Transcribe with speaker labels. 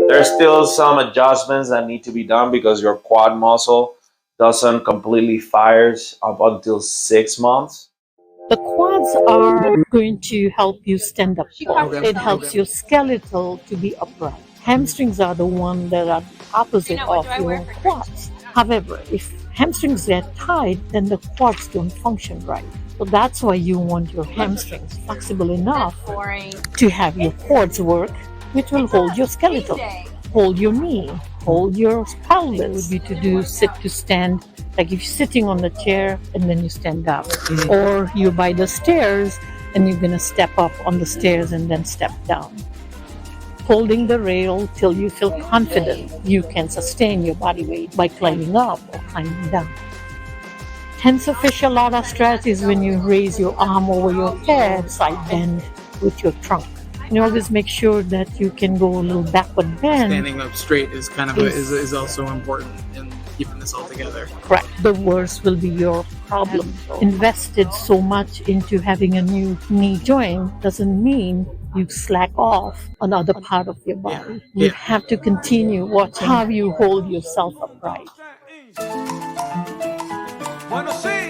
Speaker 1: There's still some adjustments that need to be done because your quad muscle doesn't completely fires up until 6 months.
Speaker 2: The quads are going to help you stand up tall.
Speaker 3: Okay.
Speaker 2: It helps your skeletal to be upright. Hamstrings are the one that are the opposite of your quads. However, if hamstrings get tight, then the quads don't function right. So that's why you want your hamstrings flexible enough to have your quads work, which will hold your skeletal, hold your knee, hold your pelvis. Would be to do sit to stand, like if you're sitting on the chair and then you stand up, or you're by the stairs and you're gonna step up on the stairs and then step down. Holding the rail till you feel confident you can sustain your body weight by climbing up or climbing down. Tensor fascia lata stretch is when you raise your arm over your head, side bend with your trunk. And you always make sure that you can go a little backward bend.
Speaker 3: Standing up straight is kind of is also important in keeping this all together.
Speaker 2: Correct. The worst will be your problem. Invested so much into having a new knee joint doesn't mean you slack off another part of your body. You have to continue watching how you hold yourself upright.
Speaker 4: Bueno, sí.